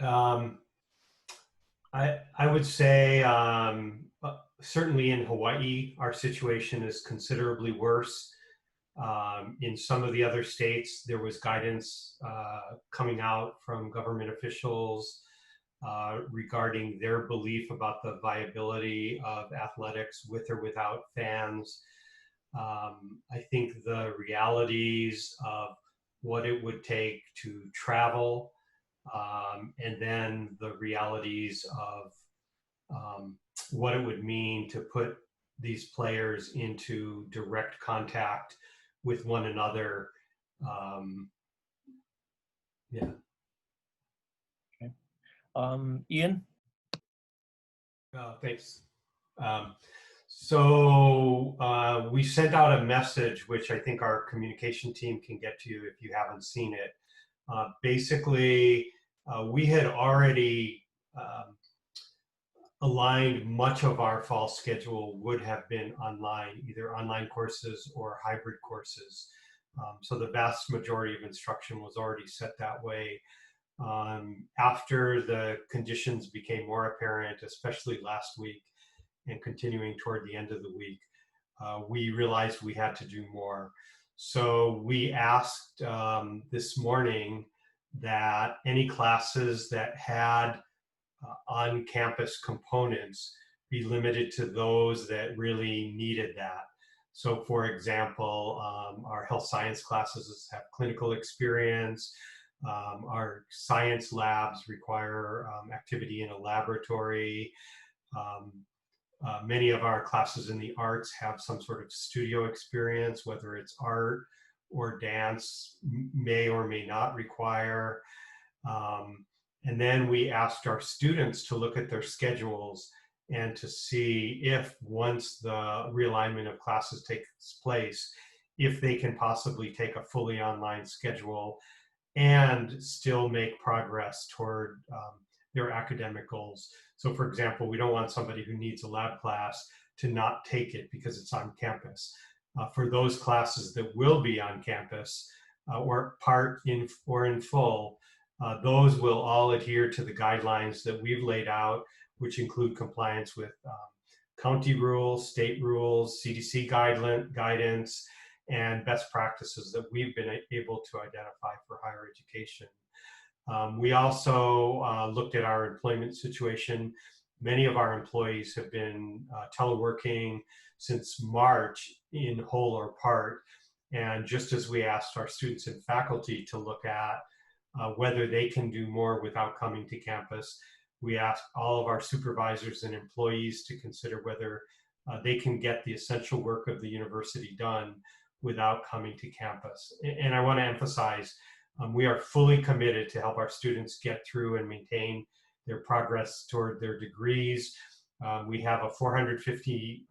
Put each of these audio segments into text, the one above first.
Um, I would say certainly in Hawaii, our situation is considerably worse. In some of the other states, there was guidance coming out from government officials regarding their belief about the viability of athletics with or without fans. I think the realities of what it would take to travel, and then the realities of what it would mean to put these players into direct contact with one another. Yeah. Okay. Ian? Thanks. So we sent out a message, which I think our communication team can get to you if you haven't seen it. Basically, we had already aligned much of our fall schedule would have been online, either online courses or hybrid courses. So the vast majority of instruction was already set that way. After the conditions became more apparent, especially last week and continuing toward the end of the week, we realized we had to do more. So we asked this morning that any classes that had on-campus components be limited to those that really needed that. So for example, our health science classes have clinical experience. Our science labs require activity in a laboratory. Many of our classes in the arts have some sort of studio experience, whether it's art or dance, may or may not require. And then we asked our students to look at their schedules and to see if, once the realignment of classes takes place, if they can possibly take a fully online schedule and still make progress toward their academic goals. So for example, we don't want somebody who needs a lab class to not take it because it's on campus. For those classes that will be on campus or part in or in full, those will all adhere to the guidelines that we've laid out, which include compliance with county rules, state rules, CDC guidance, and best practices that we've been able to identify for higher education. We also looked at our employment situation. Many of our employees have been teleworking since March in whole or part. And just as we asked our students and faculty to look at whether they can do more without coming to campus, we asked all of our supervisors and employees to consider whether they can get the essential work of the university done without coming to campus. And I want to emphasize, we are fully committed to help our students get through and maintain their progress toward their degrees. We have a $450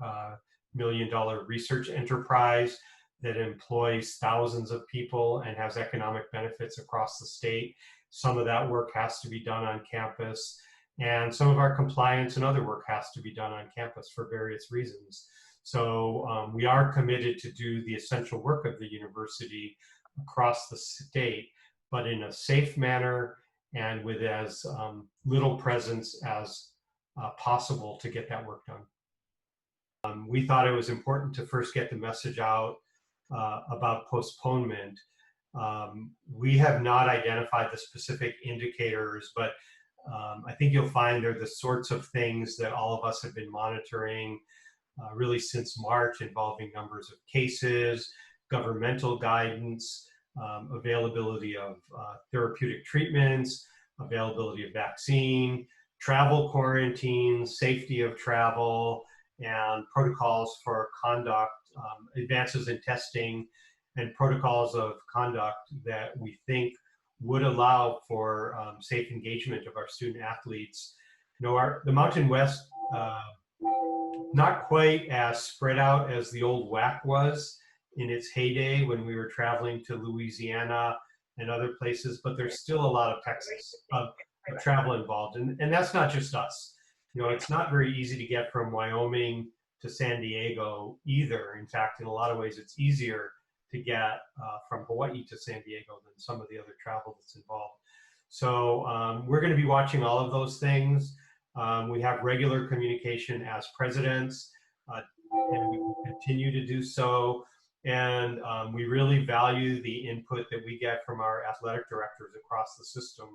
million research enterprise that employs thousands of people and has economic benefits across the state. Some of that work has to be done on campus, and some of our compliance and other work has to be done on campus for various reasons. So we are committed to do the essential work of the university across the state, but in a safe manner and with as little presence as possible to get that work done. We thought it was important to first get the message out about postponement. We have not identified the specific indicators, but I think you'll find they're the sorts of things that all of us have been monitoring really since March, involving numbers of cases, governmental guidance, availability of therapeutic treatments, availability of vaccine, travel quarantine, safety of travel, and protocols for conduct, advances in testing, and protocols of conduct that we think would allow for safe engagement of our student athletes. You know, the Mountain West, not quite as spread out as the old WAC was in its heyday when we were traveling to Louisiana and other places, but there's still a lot of Texas travel involved. And that's not just us. You know, it's not very easy to get from Wyoming to San Diego either. In fact, in a lot of ways, it's easier to get from Hawaii to San Diego than some of the other travel that's involved. So we're going to be watching all of those things. We have regular communication as presidents, and we will continue to do so. And we really value the input that we get from our athletic directors across the system,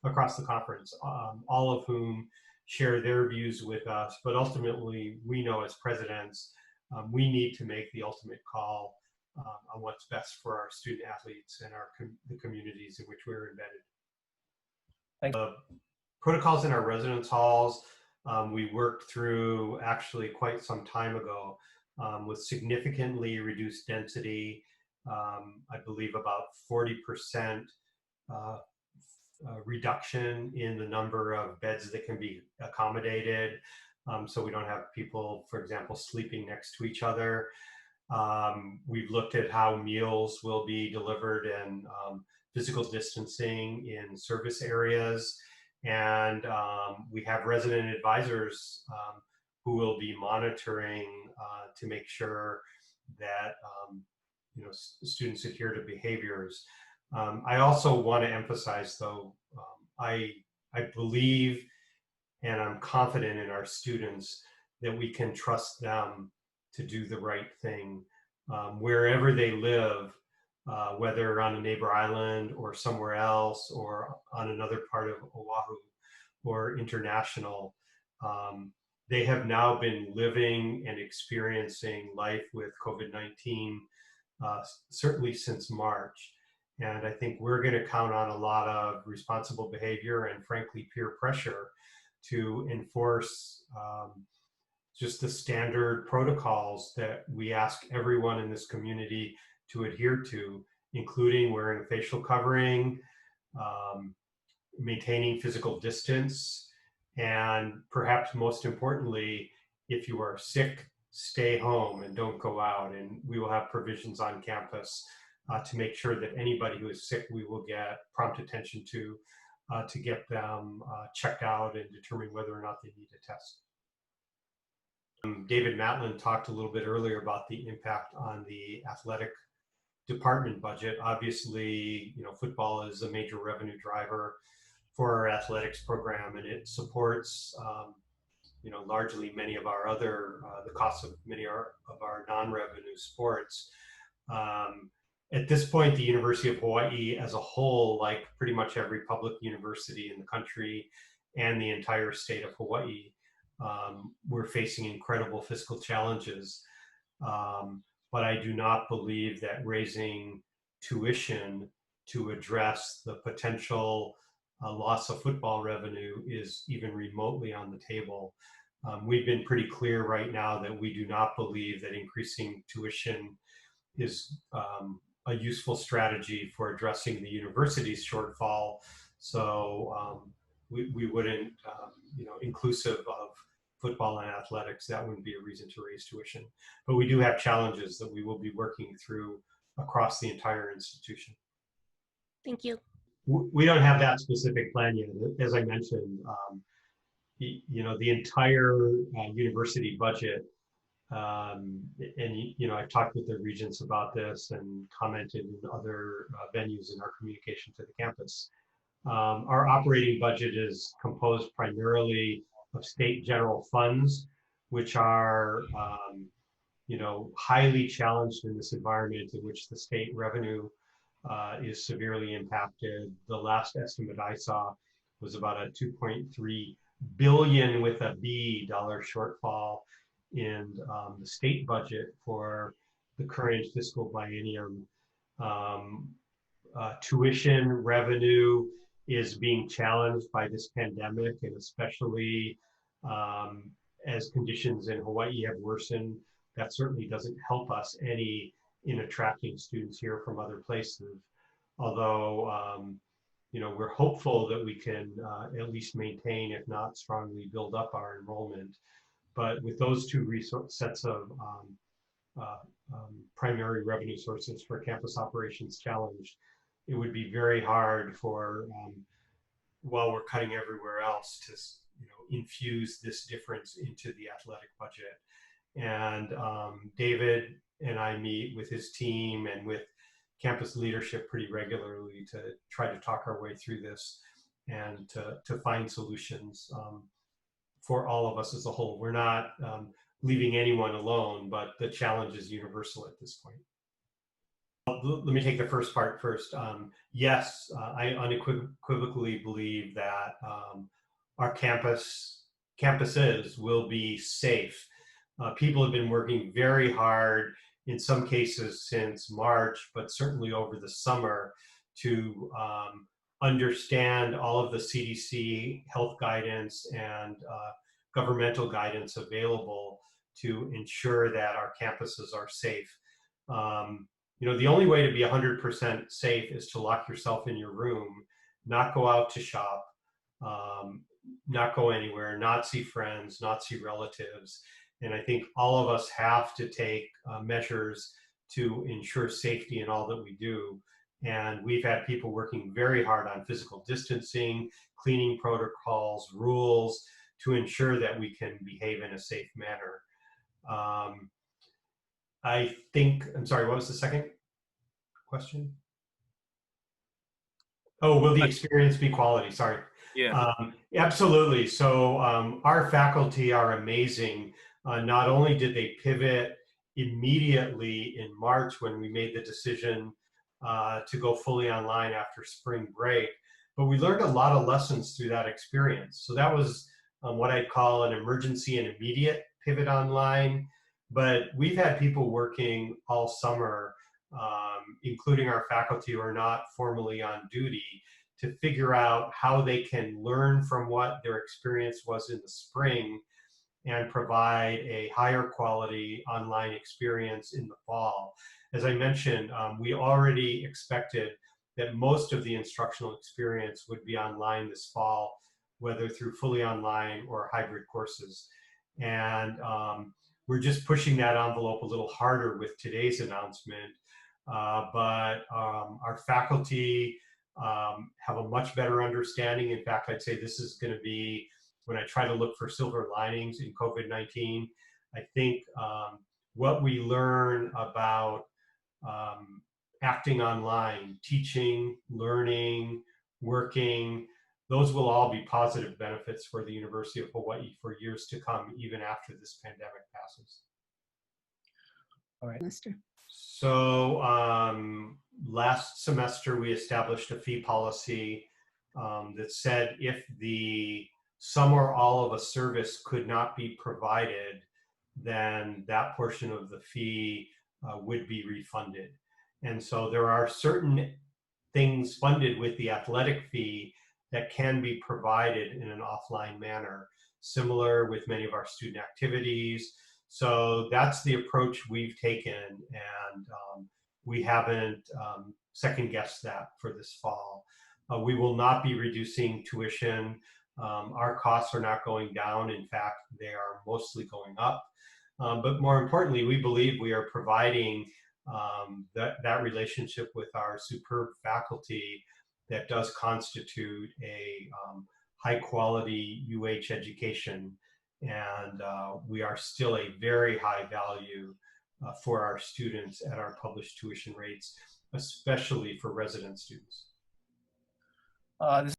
across the conference, all of whom share their views with us. But ultimately, we know as presidents, we need to make the ultimate call on what's best for our student athletes and the communities in which we're embedded. Protocols in our residence halls, we worked through actually quite some time ago with significantly reduced density. I believe about 40% reduction in the number of beds that can be accommodated. So we don't have people, for example, sleeping next to each other. We've looked at how meals will be delivered and physical distancing in service areas. And we have resident advisors who will be monitoring to make sure that students adhere to behaviors. I also want to emphasize, though, I believe and I'm confident in our students that we can trust them to do the right thing wherever they live, whether on a neighbor island or somewhere else or on another part of Oahu or international. They have now been living and experiencing life with COVID-19 certainly since March. And I think we're going to count on a lot of responsible behavior and frankly peer pressure to enforce just the standard protocols that we ask everyone in this community to adhere to, including wearing a facial covering, maintaining physical distance, and perhaps most importantly, if you are sick, stay home and don't go out. And we will have provisions on campus to make sure that anybody who is sick, we will get prompt attention to get them checked out and determine whether or not they need a test. David Matlin talked a little bit earlier about the impact on the athletic department budget. Obviously, football is a major revenue driver for our athletics program, and it supports, largely many of our other, the costs of many of our non-revenue sports. At this point, the University of Hawaii as a whole, like pretty much every public university in the country and the entire state of Hawaii, we're facing incredible fiscal challenges. But I do not believe that raising tuition to address the potential loss of football revenue is even remotely on the table. We've been pretty clear right now that we do not believe that increasing tuition is a useful strategy for addressing the university's shortfall. So we wouldn't, inclusive of football and athletics, that wouldn't be a reason to raise tuition. But we do have challenges that we will be working through across the entire institution. Thank you. We don't have that specific plan yet. As I mentioned, the entire university budget, and I've talked with the regents about this and commented in other venues in our communication to the campus. Our operating budget is composed primarily of state general funds, which are highly challenged in this environment in which the state revenue is severely impacted. The last estimate I saw was about a 2.3 billion with a B dollar shortfall in the state budget for the current fiscal biennium. Tuition revenue is being challenged by this pandemic, and especially as conditions in Hawaii have worsened, that certainly doesn't help us any in attracting students here from other places. Although, we're hopeful that we can at least maintain, if not strongly build up our enrollment. But with those two sets of primary revenue sources for campus operations challenged, it would be very hard for, while we're cutting everywhere else, to infuse this difference into the athletic budget. And David and I meet with his team and with campus leadership pretty regularly to try to talk our way through this. and to find solutions for all of us as a whole. We're not leaving anyone alone, but the challenge is universal at this point. Let me take the first part first. Yes, I unequivocally believe that our campuses will be safe. People have been working very hard, in some cases since March, but certainly over the summer, to understand all of the CDC health guidance and governmental guidance available to ensure that our campuses are safe. You know, the only way to be 100% safe is to lock yourself in your room, not go out to shop, not go anywhere, not see friends, not see relatives. And I think all of us have to take measures to ensure safety in all that we do. And we've had people working very hard on physical distancing, cleaning protocols, rules to ensure that we can behave in a safe manner. I think, I'm sorry, what was the second question? Oh, will the experience be quality? Sorry. Yeah. Absolutely. So our faculty are amazing. Not only did they pivot immediately in March when we made the decision to go fully online after spring break, but we learned a lot of lessons through that experience. So that was what I'd call an emergency and immediate pivot online. But we've had people working all summer, including our faculty who are not formally on duty, to figure out how they can learn from what their experience was in the spring and provide a higher quality online experience in the fall. As I mentioned, we already expected that most of the instructional experience would be online this fall, whether through fully online or hybrid courses. And we're just pushing that envelope a little harder with today's announcement. But our faculty have a much better understanding. In fact, I'd say this is going to be, when I try to look for silver linings in COVID-19, I think what we learn about acting online, teaching, learning, working, those will all be positive benefits for the University of Hawaii for years to come, even after this pandemic passes. All right. So last semester, we established a fee policy that said if some or all of a service could not be provided, then that portion of the fee would be refunded. And so there are certain things funded with the athletic fee that can be provided in an offline manner, similar with many of our student activities. So that's the approach we've taken, and we haven't second guessed that for this fall. We will not be reducing tuition. Our costs are not going down. In fact, they are mostly going up. But more importantly, we believe we are providing that relationship with our superb faculty that does constitute a high quality UH education. And we are still a very high value for our students at our published tuition rates, especially for resident students. This